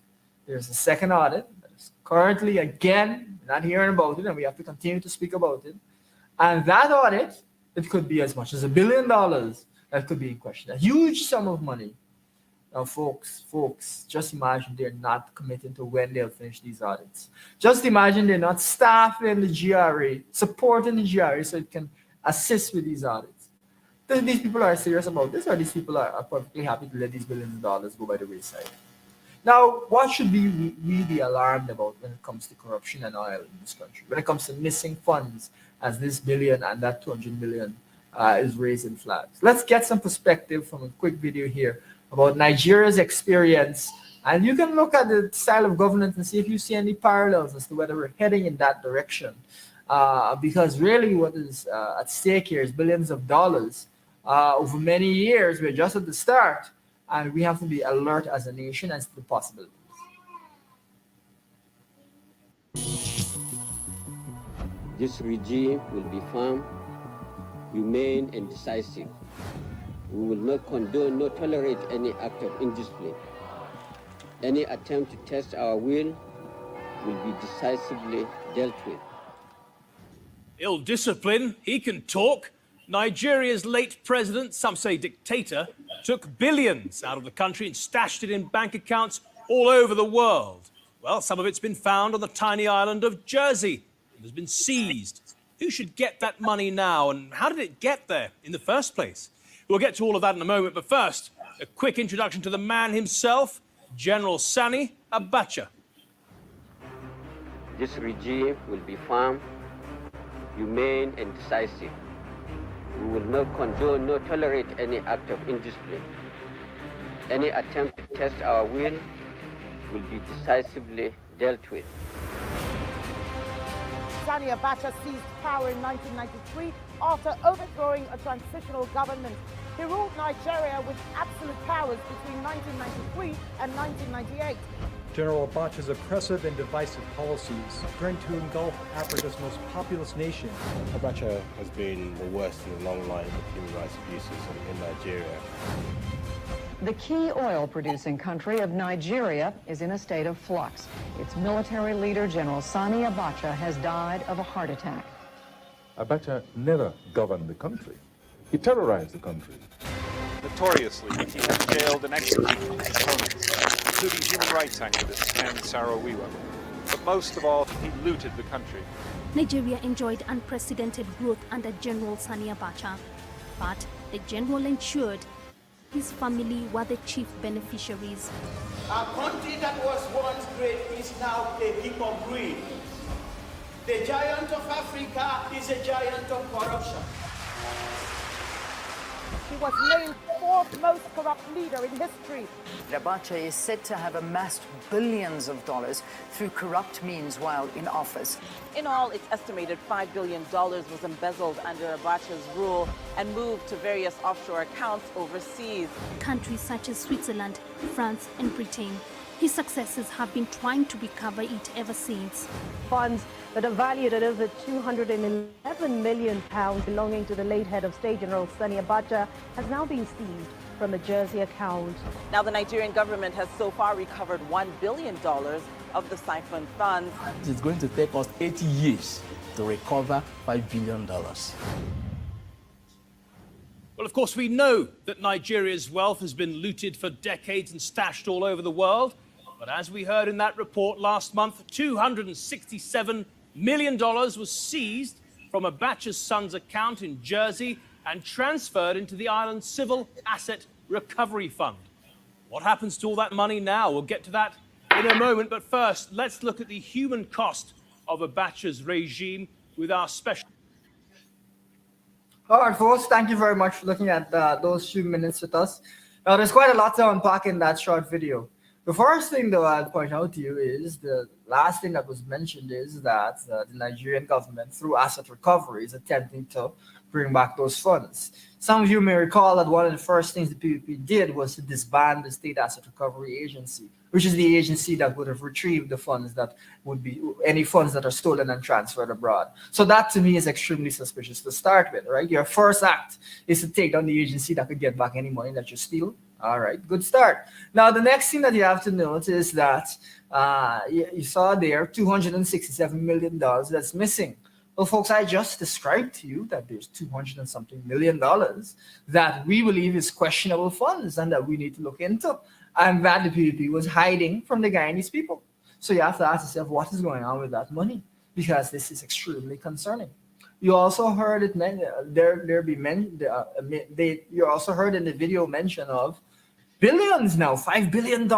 there's a second audit that is currently, again, not hearing about it, and we have to continue to speak about it. And that audit, it could be as much as $1 billion that could be in question, a huge sum of money. Now, folks, just imagine they're not committing to when they'll finish these audits. Just imagine they're not staffing the GRA, supporting the GRA so it can assist with these audits. These people are serious about this, or these people are perfectly happy to let these billions of dollars go by the wayside? Now, what should we be alarmed about when it comes to corruption and oil in this country? When it comes to missing funds, as this billion and that 200 million is raising flags. Let's get some perspective from a quick video here about Nigeria's experience. And you can look at the style of governance and see if you see any parallels as to whether we're heading in that direction. Because really what is at stake here is billions of dollars over many years. We're just at the start, and we have to be alert as a nation as to the possibilities. This regime will be firm, humane, and decisive. We will not condone nor tolerate any act of indiscipline. Any attempt to test our will be decisively dealt with. Ill discipline, he can talk. Nigeria's late president, some say dictator, took billions out of the country and stashed it in bank accounts all over the world. Well, some of it's been found on the tiny island of Jersey. It has been seized. Who should get that money now, and how did it get there in the first place? We'll get to all of that in a moment, but first, a quick introduction to the man himself, General Sani Abacha. This regime will be firm, humane, and decisive. We will not condone nor tolerate any act of indiscipline. Any attempt to test our will be decisively dealt with. Sani Abacha seized power in 1993 after overthrowing a transitional government. He ruled Nigeria with absolute powers between 1993 and 1998. General Abacha's oppressive and divisive policies threaten to engulf Africa's most populous nation. Abacha has been the worst in a long line of human rights abuses in Nigeria. The key oil-producing country of Nigeria is in a state of flux. Its military leader, General Sani Abacha, has died of a heart attack. Abacha never governed the country. He terrorized the country. Notoriously, he has jailed and executed opponents, including human rights activists and Saro-Wiwa. But most of all, he looted the country. Nigeria enjoyed unprecedented growth under General Sani Abacha, but the general ensured his family were the chief beneficiaries. A country that was once great is now a heap of ruin. The giant of Africa is a giant of corruption. He was named fourth most corrupt leader in history. Abacha is said to have amassed billions of dollars through corrupt means while in office. In all, it's estimated $5 billion was embezzled under Abacha's rule and moved to various offshore accounts overseas. Countries such as Switzerland, France, and Britain. His successors have been trying to recover it ever since. Funds that are valued at over £211 million belonging to the late head of state, General Sani Abacha, has now been seized from a Jersey account. Now the Nigerian government has so far recovered $1 billion of the siphoned funds. It's going to take us 80 years to recover $5 billion. Well, of course, we know that Nigeria's wealth has been looted for decades and stashed all over the world. But as we heard in that report last month, $267 million was seized from Abacha's son's account in Jersey and transferred into the island's Civil Asset Recovery Fund. What happens to all that money now? We'll get to that in a moment. But first, let's look at the human cost of Abacha's regime with our special... All right, folks, thank you very much for looking at those few minutes with us. Now, there's quite a lot to unpack in that short video. The first thing, though, I'll point out to you is the last thing that was mentioned is that the Nigerian government, through asset recovery, is attempting to bring back those funds. Some of you may recall that one of the first things the PPP did was to disband the State Asset Recovery Agency, which is the agency that would have retrieved the funds that would be any funds that are stolen and transferred abroad. So that to me is extremely suspicious to start with, right? Your first act is to take down the agency that could get back any money that you steal. All right, good start. Now, the next thing that you have to note is that you saw there $267 million that's missing. Well, folks, I just described to you that there's $200 and something million that we believe is questionable funds and that we need to look into. And that the PPP was hiding from the Guyanese people. So you have to ask yourself, what is going on with that money? Because this is extremely concerning. You also heard it you also heard in the video mention of billions now, $5 billion.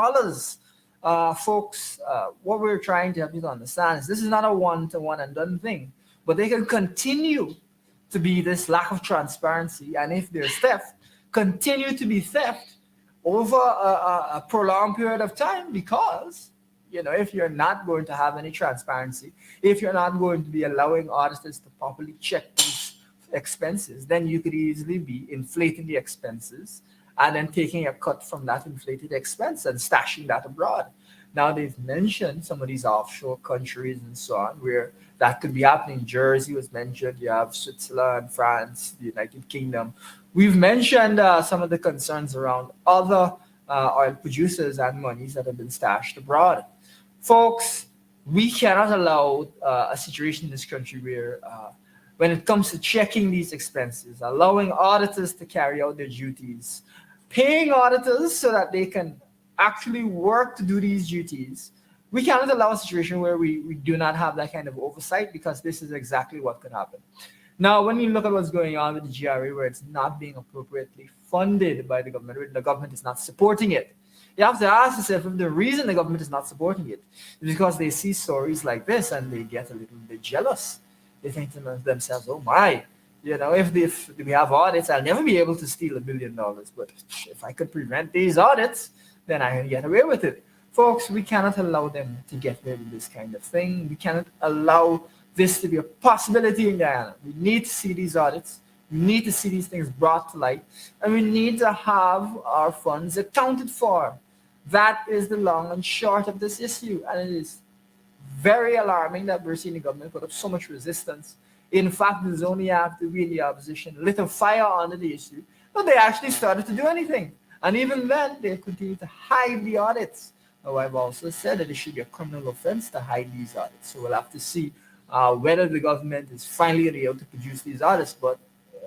Folks, what we're trying to help you to understand is this is not a one-to-one and done thing, but they can continue to be this lack of transparency, and if there's theft, continue to be theft over a prolonged period of time, because if you're not going to have any transparency, if you're not going to be allowing auditors to properly check these expenses, then you could easily be inflating the expenses and then taking a cut from that inflated expense and stashing that abroad. Now, they've mentioned some of these offshore countries and so on where that could be happening. Jersey was mentioned. You have Switzerland, France, the United Kingdom. We've mentioned some of the concerns around other oil producers and monies that have been stashed abroad. Folks, we cannot allow a situation in this country where when it comes to checking these expenses, allowing auditors to carry out their duties, paying auditors so that they can actually work to do these duties, we cannot allow a situation where we do not have that kind of oversight, because this is exactly what could happen. Now, when you look at what's going on with the GRA, where it's not being appropriately funded by the government, where the government is not supporting it, you have to ask yourself if the reason the government is not supporting it is because they see stories like this and they get a little bit jealous. They think to themselves, oh my, if we have audits, I'll never be able to steal $1 billion. But if I could prevent these audits, then I can get away with it. Folks, we cannot allow them to get away with this kind of thing. We cannot allow this to be a possibility in Guyana. We need to see these audits. We need to see these things brought to light. And we need to have our funds accounted for. That is the long and short of this issue. And it is very alarming that we're seeing the government put up so much resistance. In fact, it's only after we in the opposition lit a fire under the issue that they actually started to do anything. And even then, they continue to hide the audits. Now, I've also said that it should be a criminal offense to hide these audits. So we'll have to see whether the government is finally going to be able to produce these audits. But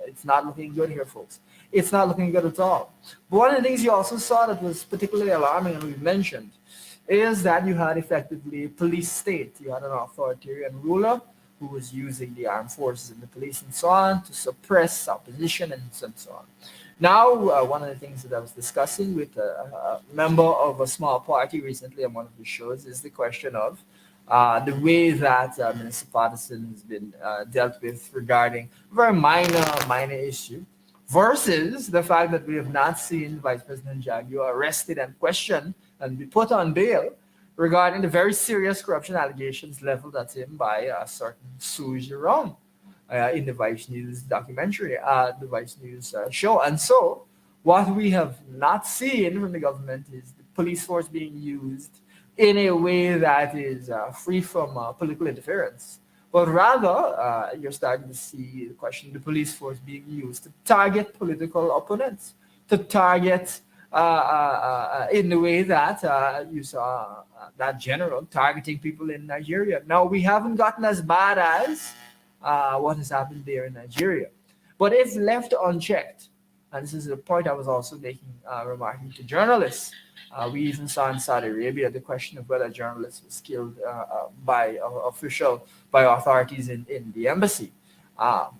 it's not looking good here, folks. It's not looking good at all. But one of the things you also saw that was particularly alarming, and we've mentioned, is that you had effectively a police state. You had an authoritarian ruler who was using the armed forces and the police and so on to suppress opposition and so on. Now, one of the things that I was discussing with a member of a small party recently on one of the shows is the question of the way that Minister Patterson has been dealt with regarding a very minor issue, versus the fact that we have not seen Vice President Jagio arrested and questioned and be put on bail regarding the very serious corruption allegations leveled at him by a certain Sue Jerome in the Vice News documentary, the Vice News show. And so what we have not seen from the government is the police force being used in a way that is free from political interference. But rather, you're starting to see the question of the police force being used to target political opponents, to target in the way that you saw that general targeting people in Nigeria. Now, we haven't gotten as bad as what has happened there in Nigeria. But if left unchecked, and this is the point I was also making, remarking to journalists, we even saw in Saudi Arabia the question of whether a journalist was killed by authorities in the embassy.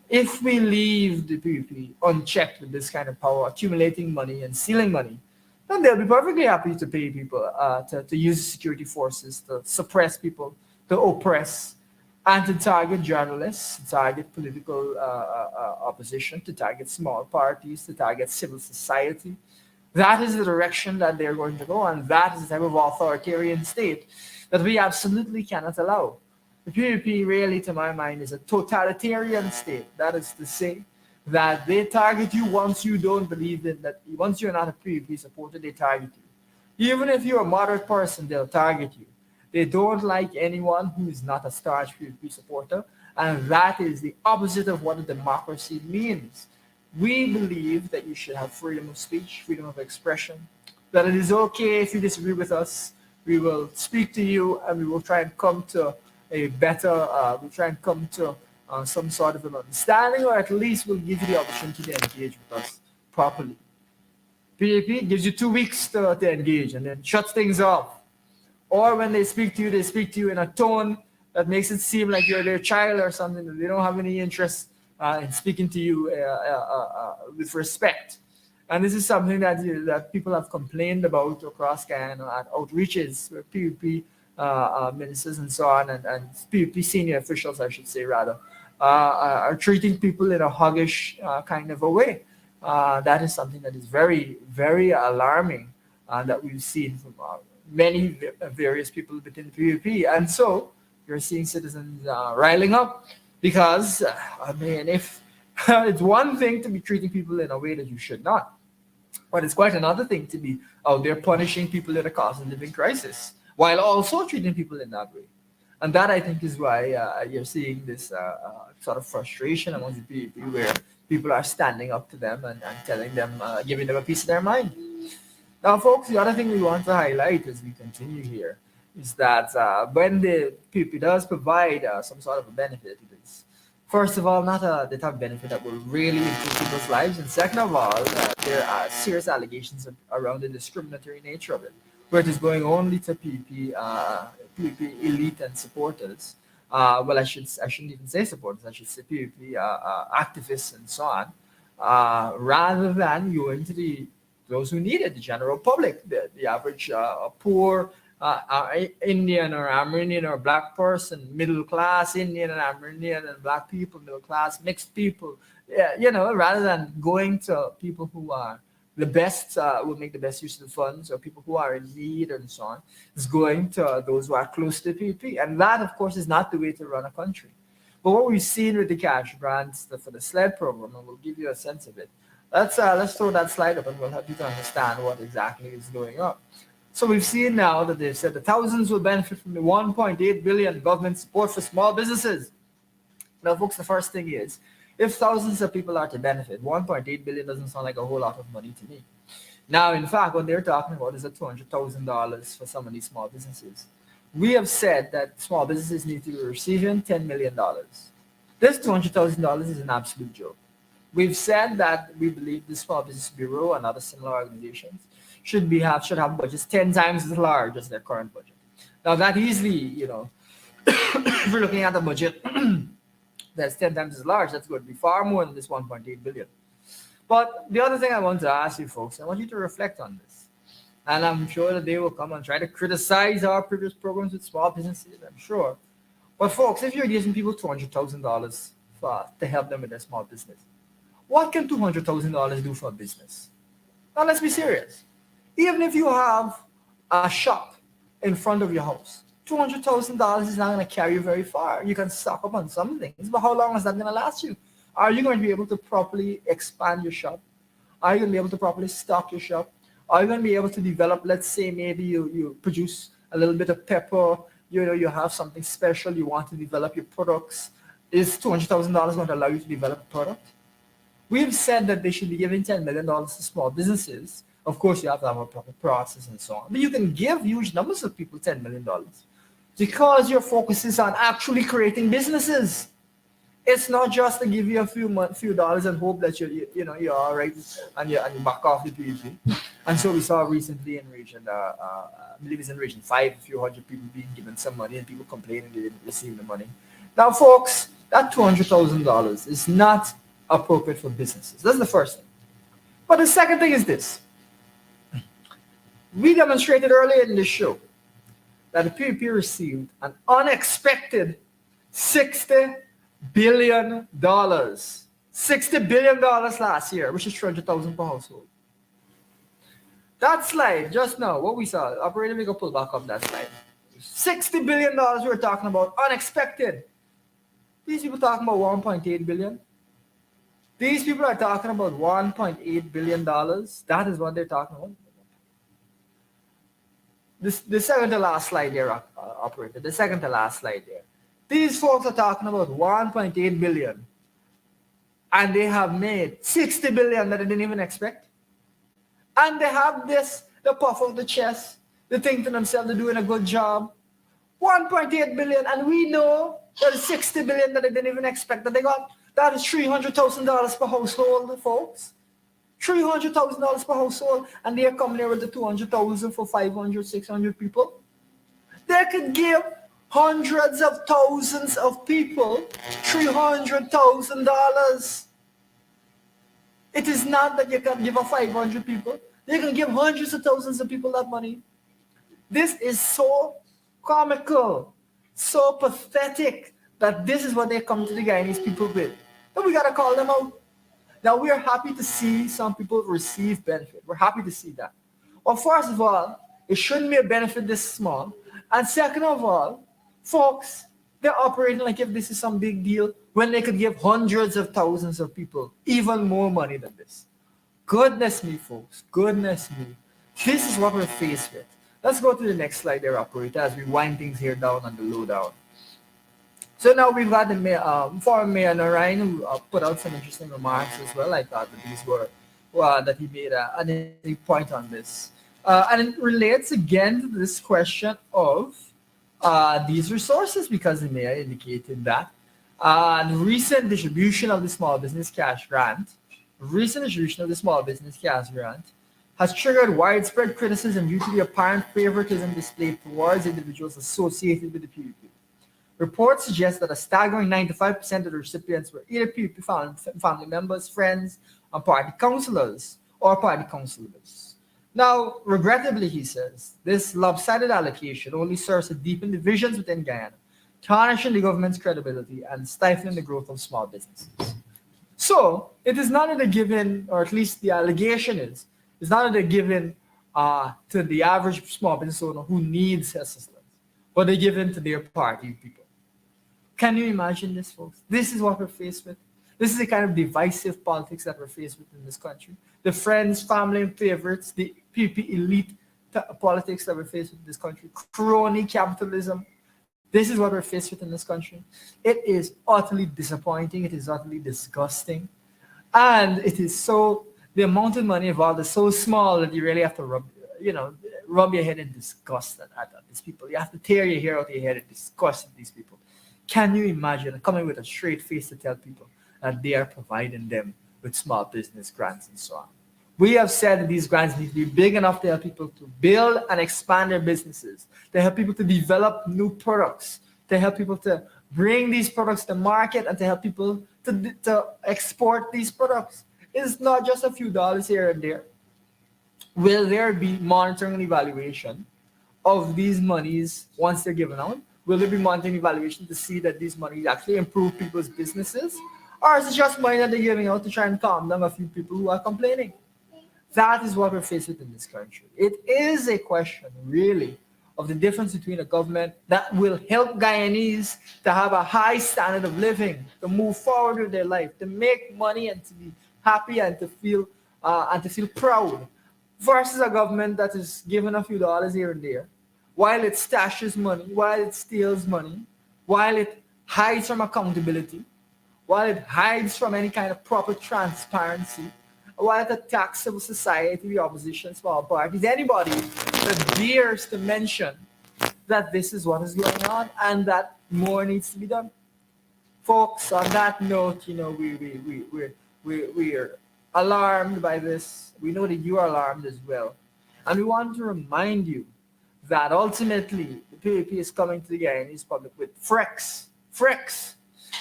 If we leave the PPP unchecked with this kind of power, accumulating money and stealing money, then they'll be perfectly happy to pay people to use security forces to suppress people, to oppress, and to target journalists, to target political opposition, to target small parties, to target civil society. That is the direction that they're going to go, and that is the type of authoritarian state that we absolutely cannot allow. The PPP really, to my mind, is a totalitarian state. That is to say that they target you once you don't believe in that. Once you're not a PPP supporter, they target you. Even if you're a moderate person, they'll target you. They don't like anyone who is not a staunch PPP supporter, and that is the opposite of what a democracy means. We believe that you should have freedom of speech, freedom of expression, that it is okay if you disagree with us. We will speak to you, and we will try and come to a better, we'll try and come to some sort of an understanding, or at least we'll give you the opportunity to engage with us properly. PAP gives you 2 weeks to engage and then shuts things off. Or when they speak to you in a tone that makes it seem like you're their child or something, that they don't have any interest in speaking to you with respect. And this is something that people have complained about across Guyana at outreaches where PUP ministers and so on, and PUP senior officials, I should say rather, are treating people in a hoggish kind of a way. That is something that is very, very alarming that we've seen from many various people within PUP. And so you're seeing citizens riling up because, I mean, if it's one thing to be treating people in a way that you should not, but it's quite another thing to be out there punishing people in a cost of living crisis while also treating people in that way. And that, I think, is why you're seeing this sort of frustration among the people where people are standing up to them and telling them, giving them a piece of their mind. Now, folks, the other thing we want to highlight as we continue here is that when the PUP does provide some sort of a benefit, it is, first of all, not the type of benefit that will really improve people's lives. And second of all, there are serious allegations around the discriminatory nature of it, where it is going only to PUP elite and supporters. Well, I shouldn't even say supporters. I should say PUP activists and so on, rather than going to those who need it, the general public, the average poor Indian or Amerindian or black person, middle class Indian and Amerindian and black people, middle class mixed people. Yeah, rather than going to people who are the best, will make the best use of the funds, or people who are in need and so on, is going to those who are close to PUP. And that, of course, is not the way to run a country. But what we've seen with the cash grants for the SLED program, and we'll give you a sense of it. Let's throw that slide up and we'll help you to understand what exactly is going on. So we've seen now that they've said the thousands will benefit from the 1.8 billion government support for small businesses. Now, folks, the first thing is, if thousands of people are to benefit, 1.8 billion doesn't sound like a whole lot of money to me. Now, in fact, what they're talking about is $200,000 for some of these small businesses. We have said that small businesses need to be receiving $10 million. This $200,000 is an absolute joke. We've said that we believe the Small Business Bureau and other similar organizations should have budgets 10 times as large as their current budget. Now, that easily, if we're looking at a budget that's 10 times as large, that's going to be far more than this 1.8 billion. But the other thing I want to ask you folks, I want you to reflect on this. And I'm sure that they will come and try to criticize our previous programs with small businesses, I'm sure. But folks, if you're giving people $200,000 to help them with their small business, what can $200,000 do for a business? Now, let's be serious. Even if you have a shop in front of your house, $200,000 is not going to carry you very far. You can stock up on some things, but how long is that going to last you? Are you going to be able to properly expand your shop? Are you going to be able to properly stock your shop? Are you going to be able to develop, let's say maybe you produce a little bit of pepper, you have something special, you want to develop your products. Is $200,000 going to allow you to develop a product? We've said that they should be giving $10 million to small businesses. Of course, you have to have a proper process and so on. But you can give huge numbers of people $10 million because your focus is on actually creating businesses. It's not just to give you a few dollars and hope that you're all right and you back off the PUP. And so we saw recently in region, I believe it's in region 5, a few hundred people being given some money and people complaining they didn't receive the money. Now, folks, that $200,000 is not appropriate for businesses. That's the first thing. But the second thing is this. We demonstrated earlier in this show that the PUP received an unexpected $60 billion. $60 billion last year, which is $300,000 per household. That slide, just now, what we saw, operator, we go pull back up that slide. $60 billion we were talking about, unexpected. These people talking about $1.8 billion. These people are talking about $1.8 billion. That is what they're talking about. The second to last slide there, operator. The second to last slide there. These folks are talking about 1.8 billion. And they have made 60 billion that they didn't even expect. And they have this, the puff of the chest. They think to themselves they're doing a good job. 1.8 billion. And we know that the 60 billion that they didn't even expect that they got. That is $300,000 per household, folks. $300,000 per household. And they're coming here with the 200,000 for 500, 600 people. They could give hundreds of thousands of people $300,000. It is not that you can give a 500 people. You can give hundreds of thousands of people that money. This is so comical, so pathetic that this is what they come to the Guyanese people with. And we gotta call them out. Now we are happy to see some people receive benefit. We're happy to see that. Well, first of all, it shouldn't be a benefit this small. And second of all, folks, they're operating like if this is some big deal when they could give hundreds of thousands of people even more money than this. Goodness me, folks. Goodness me. This is what we're faced with. Let's go to the next slide there, operator, as we wind things here down on the lowdown. So now we've got the mayor, former Mayor Narayan, who put out some interesting remarks as well. I thought that these were, that he made an interesting point on this. And it relates again to this question of these resources, because the mayor indicated that the recent distribution of the small business cash grant, has triggered widespread criticism due to the apparent favoritism displayed towards individuals associated with the PUP. Reports suggest that a staggering 95% of the recipients were either PUP family members, friends, and party councillors or party councillors. Now, regrettably, he says, this lopsided allocation only serves to deepen divisions within Guyana, tarnishing the government's credibility and stifling the growth of small businesses. So, it is not a given, or at least the allegation is, it's not a given to the average small business owner who needs assistance, but they're given to their party people. Can you imagine this, folks? This is what we're faced with. This is the kind of divisive politics that we're faced with in this country. The friends, family, and favorites, the PUP elite politics that we're faced with in this country, crony capitalism. This is what we're faced with in this country. It is utterly disappointing. It is utterly disgusting. And it is so, the amount of money involved is so small that you really have to rub your head in disgust at these people. You have to tear your hair out of your head in disgust at these people. Can you imagine coming with a straight face to tell people that they are providing them with small business grants and so on? We have said that these grants need to be big enough to help people to build and expand their businesses, to help people to develop new products, to help people to bring these products to market, and to help people to export these products. It's not just a few dollars here and there. Will there be monitoring and evaluation of these monies once they're given out? Will there be monitoring and evaluation to see that these monies actually improve people's businesses? Or is it just money that they're giving out to try and calm down a few people who are complaining? That is what we're faced with in this country. It is a question, really, of the difference between a government that will help Guyanese to have a high standard of living, to move forward with their life, to make money and to be happy and to feel proud, versus a government that is giving a few dollars here and there, while it stashes money, while it steals money, while it hides from accountability, while it hides from any kind of proper transparency, while it attacks civil society, the opposition, small parties, anybody that dares to mention that this is what is going on and that more needs to be done. Folks, on that note, we're alarmed by this. We know that you are alarmed as well. And we want to remind you that ultimately the PAP is coming to the Guyanese public with frex,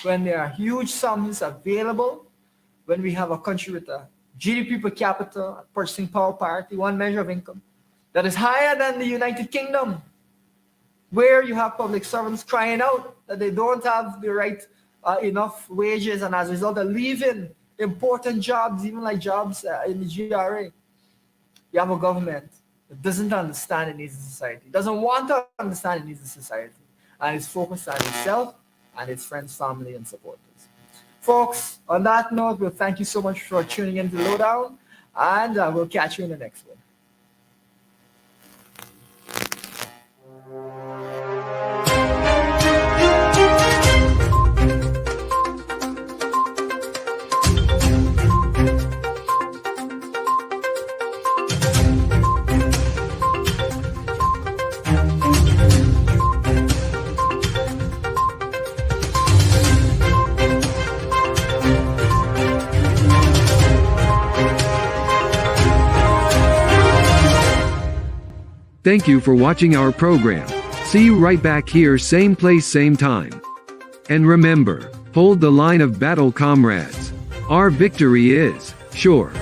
when there are huge sums available, when we have a country with a GDP per capita, purchasing power parity, one measure of income, that is higher than the United Kingdom, where you have public servants crying out that they don't have the right enough wages, and as a result, they're leaving important jobs, even like jobs in the GRA. You have a government that doesn't understand the needs of society, doesn't want to understand the needs of society, and is focused on itself and its friends, family, and supporters. Folks, on that note, we'll thank you so much for tuning in to Lowdown, and we'll catch you in the next one. Thank you for watching our program. See you right back here, same place, same time. And remember, hold the line of battle, comrades. Our victory is sure.